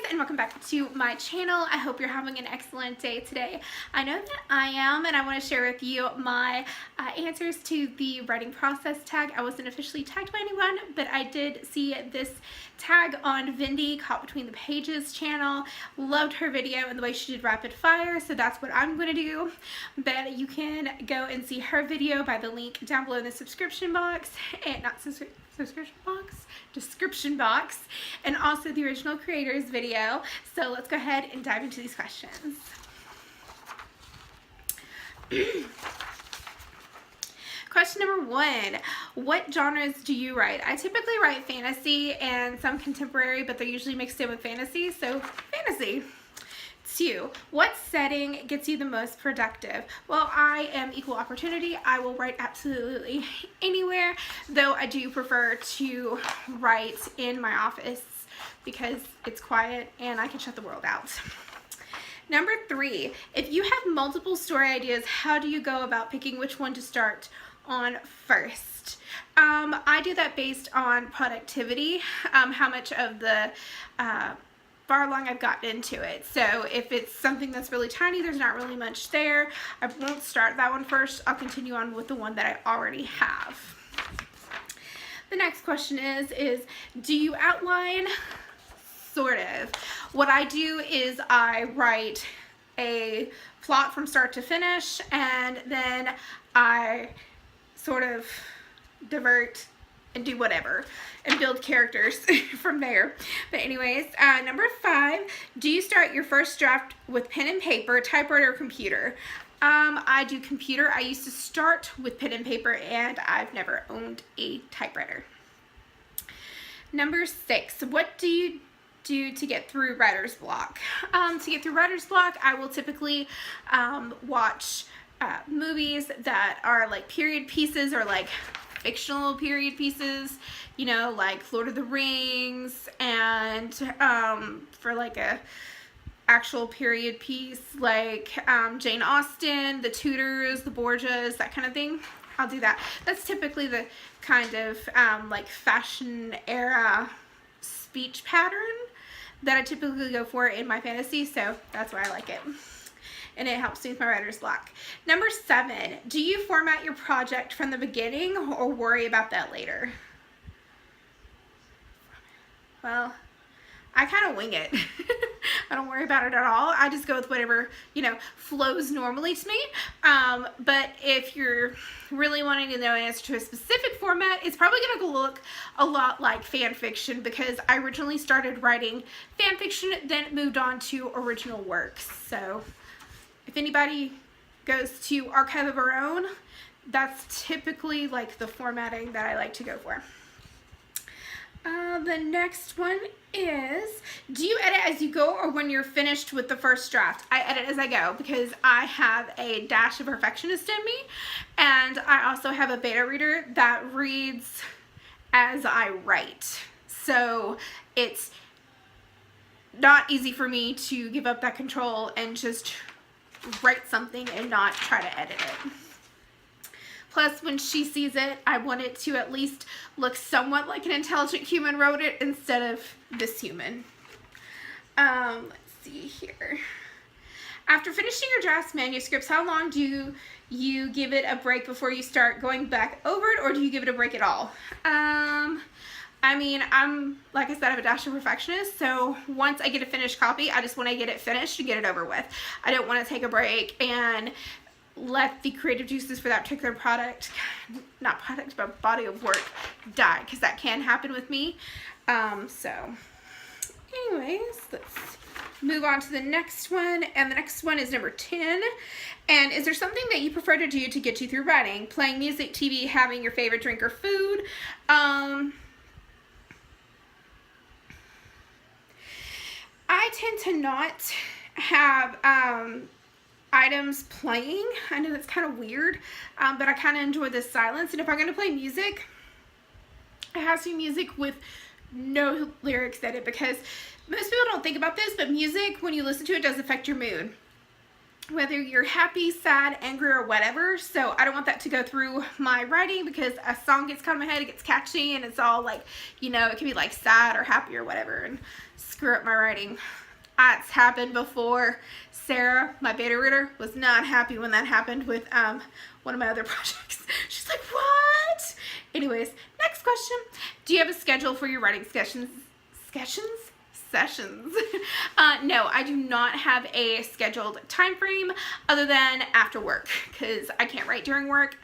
and welcome back to my channel. I hope you're having an excellent day today. I know that I am, and I want to share with you my answers to the writing process tag. I wasn't officially tagged by anyone, but I did see this tag on Vendi, Caught Between the Pages channel. Loved her video and the way she did rapid fire, so that's what I'm going to do. But you can go and see her video by the link down below in the description box, and also the original creators video. So let's go ahead and dive into these questions. Question number 1, what genres do you write? I typically write fantasy and some contemporary, but they're usually mixed in with fantasy, so fantasy. 2, what setting gets you the most productive? Well, I am equal opportunity. I will write absolutely anywhere, though I do prefer to write in my office because it's quiet and I can shut the world out. Number 3, if you have multiple story ideas, how do you go about picking which one to start on first? I do that based on productivity, how much of the far along I've gotten into it. So if it's something that's really tiny, there's not really much there, I won't start that one first. I'll continue on with the one that I already have. The next question is do you outline? Sort of. What I do is I write a plot from start to finish, and then I sort of divert and do whatever and build characters from there. But anyways, number 5, do you start your first draft with pen and paper, typewriter, or computer? I do computer. I used to start with pen and paper, and I've never owned a typewriter. Number 6, what do you do to get through writer's block? To get through writer's block, I will typically watch movies that are like period pieces or like fictional period pieces, you know, like Lord of the Rings, and for like a actual period piece like Jane Austen, the Tudors, the Borgias, that kind of thing. I'll do that. That's typically the kind of like fashion era speech pattern that I typically go for in my fantasy, so that's why I like it. And it helps me with my writer's block. Number 7, do you format your project from the beginning or worry about that later? Well, I kind of wing it. I don't worry about it at all. I just go with whatever, you know, flows normally to me. But if you're really wanting to know an answer to a specific format, it's probably going to look a lot like fan fiction, because I originally started writing fan fiction, then moved on to original works. So if anybody goes to Archive of Our Own, that's typically like the formatting that I like to go for. The next one is, do you edit as you go or when you're finished with the first draft? I edit as I go because I have a dash of perfectionist in me, and I also have a beta reader that reads as I write. So it's not easy for me to give up that control and just write something and not try to edit it. Plus, when she sees it, I want it to at least look somewhat like an intelligent human wrote it instead of this human. Let's see here. After finishing your draft manuscripts, how long do you give it a break before you start going back over it, or do you give it a break at all? I mean, like I said, I'm a dash of perfectionist, so once I get a finished copy, I just want to get it finished and get it over with. I don't want to take a break and let the creative juices for that particular product, not product, but body of work die, because that can happen with me. So anyways, let's move on to the next one, and the next one is number 10. And is there something that you prefer to do to get you through writing? Playing music, TV, having your favorite drink or food? I tend to not have items playing. I know that's kind of weird, but I kind of enjoy the silence. And if I'm going to play music, it has to be music with no lyrics in it, because most people don't think about this, but music, when you listen to it, does affect your mood. whether you're happy, sad, angry, or whatever. So I don't want that to go through my writing, because a song gets caught in my head, it gets catchy, and it's all like, you know, it can be like sad or happy or whatever, and screw up my writing. It's happened before. Sarah, my beta reader, was not happy when that happened with one of my other projects. She's like, what? Anyways, next question. Do you have a schedule for your writing sessions? No, I do not have a scheduled time frame other than after work, because I can't write during work.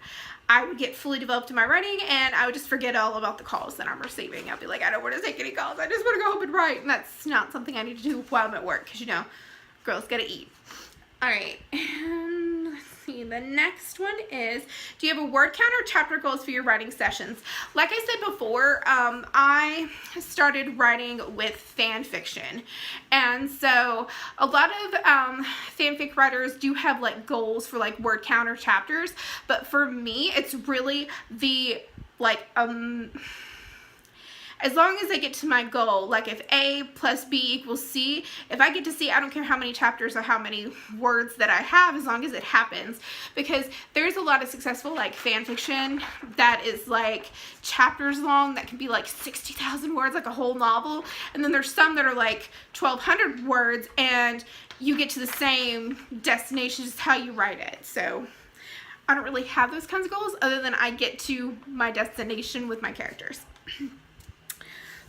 I would get fully developed in my writing, and I would just forget all about the calls that I'm receiving. I'd be like, I don't want to take any calls. I just want to go home and write. And that's not something I need to do while I'm at work, because, you know, girls gotta eat. All right, and let's see. The next one is, do you have a word count or chapter goals for your writing sessions? Like I said before, I started writing with fan fiction, and so a lot of fanfic writers do have like goals for like word count or chapters, but for me, it's really the like as long as I get to my goal, like if A plus B equals C, if I get to C, I don't care how many chapters or how many words that I have, as long as it happens. Because there's a lot of successful like fan fiction that is like chapters long, that can be like 60,000 words, like a whole novel. And then there's some that are like 1,200 words, and you get to the same destination, just how you write it. So I don't really have those kinds of goals, other than I get to my destination with my characters.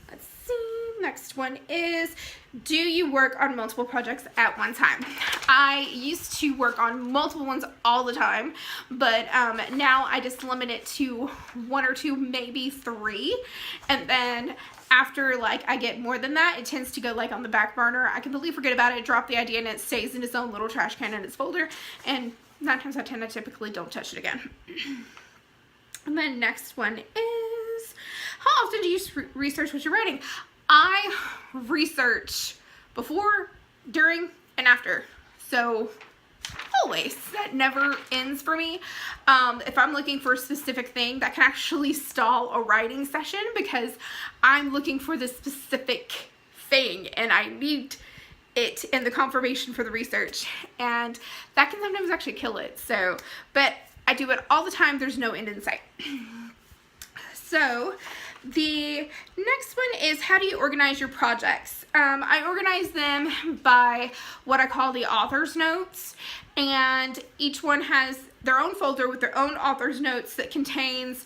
Let's see. Next one is, do you work on multiple projects at one time? I used to work on multiple ones all the time, but now I just limit it to 1 or 2, maybe 3. And then after like I get more than that, it tends to go like on the back burner. I completely forget about it, drop the idea, and it stays in its own little trash can in its folder. And 9 times out of 10, I typically don't touch it again. And then next one is, how often do you research what you're writing? I research before, during, and after. So always. That never ends for me. If I'm looking for a specific thing, that can actually stall a writing session, because I'm looking for the specific thing and I need it in the confirmation for the research, and that can sometimes actually kill it. So, but I do it all the time. There's no end in sight. So the next one is, how do you organize your projects? I organize them by what I call the author's notes, and each one has their own folder with their own author's notes that contains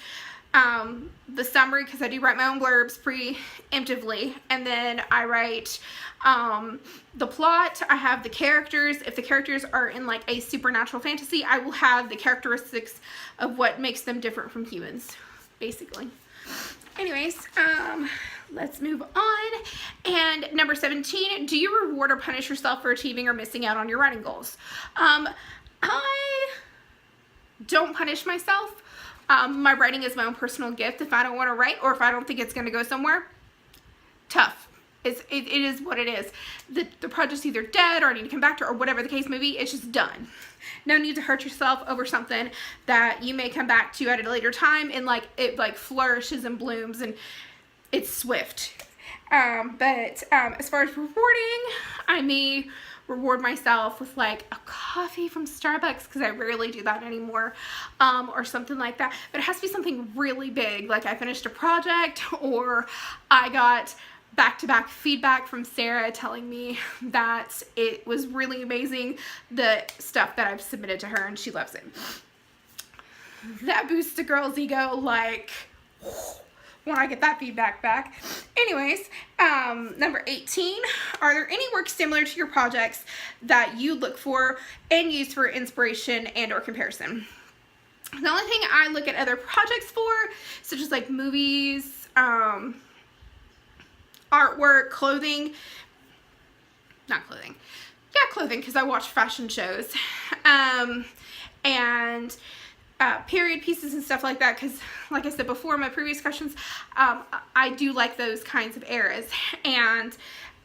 the summary, because I do write my own blurbs preemptively, and then I write the plot. I have the characters. If the characters are in like a supernatural fantasy, I will have the characteristics of what makes them different from humans, basically. Anyways, let's move on. And number 17, do you reward or punish yourself for achieving or missing out on your writing goals? I don't punish myself. My writing is my own personal gift. If I don't want to write, or if I don't think it's going to go somewhere, tough. It is what it is. The project's either dead, or I need to come back to it, or whatever the case may be. It's just done. No need to hurt yourself over something that you may come back to at a later time, and like it like flourishes and blooms and it's swift. But as far as rewarding, I may reward myself with like a coffee from Starbucks, because I rarely do that anymore, or something like that. But it has to be something really big, like I finished a project, or I got back-to-back feedback from Sarah telling me that it was really amazing, the stuff that I've submitted to her, and she loves it. That boosts a girl's ego like when I get that feedback back. Anyways, number 18, are there any works similar to your projects that you look for and use for inspiration and or comparison? The only thing I look at other projects for, such as like movies, artwork, clothing, not clothing, yeah, clothing, because I watch fashion shows, and period pieces and stuff like that, because like I said before in my previous questions, I do like those kinds of eras, and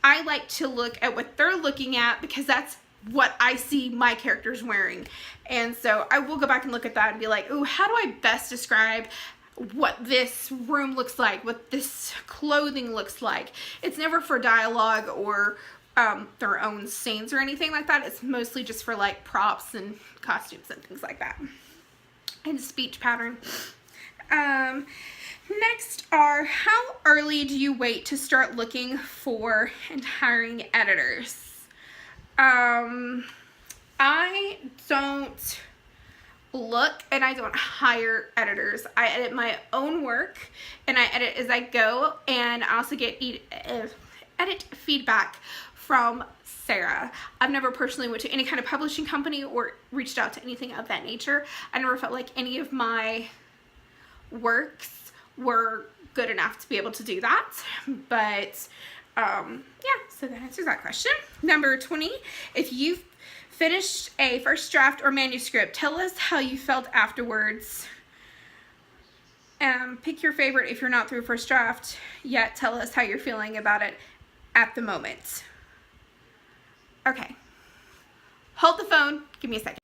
I like to look at what they're looking at, because that's what I see my characters wearing. And so I will go back and look at that and be like, ooh, how do I best describe what this room looks like, what this clothing looks like? It's never for dialogue or their own scenes or anything like that. It's mostly just for like props and costumes and things like that, and speech pattern. Next are, how early do you wait to start looking for and hiring editors? I don't look and I don't hire editors. I edit my own work and I edit as I go, and I also get edit feedback from Sarah. I've never personally went to any kind of publishing company or reached out to anything of that nature. I never felt like any of my works were good enough to be able to do that, but yeah, so that answers that question. Number 20, if you've finished a first draft or manuscript, tell us how you felt afterwards. Pick your favorite if you're not through first draft yet. Tell us how you're feeling about it at the moment. Okay, hold the phone, give me a second.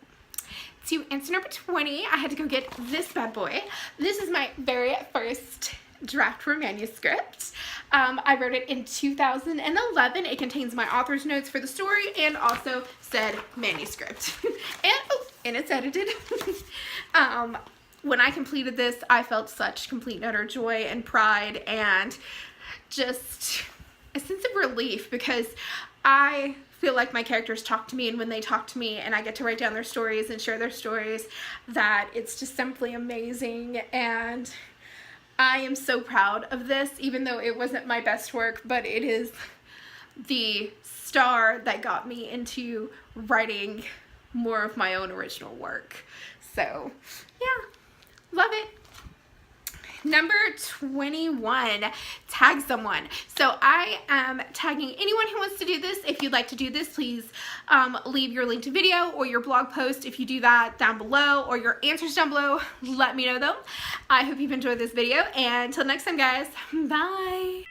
To answer number 20, I had to go get this bad boy. This is my very first draft for manuscript. I wrote it in 2011. It contains my author's notes for the story and also said manuscript. And it's edited. When I completed this, I felt such complete and utter joy and pride and just a sense of relief, because I feel like my characters talk to me, and when they talk to me and I get to write down their stories and share their stories, that it's just simply amazing. And I am so proud of this, even though it wasn't my best work, but it is the star that got me into writing more of my own original work. So yeah, love it. Number 21, tag someone. So I am tagging anyone who wants to do this. If you'd like to do this, please leave your link to video or your blog post if you do that down below, or your answers down below. Let me know them. I hope you've enjoyed this video, and until next time guys, bye.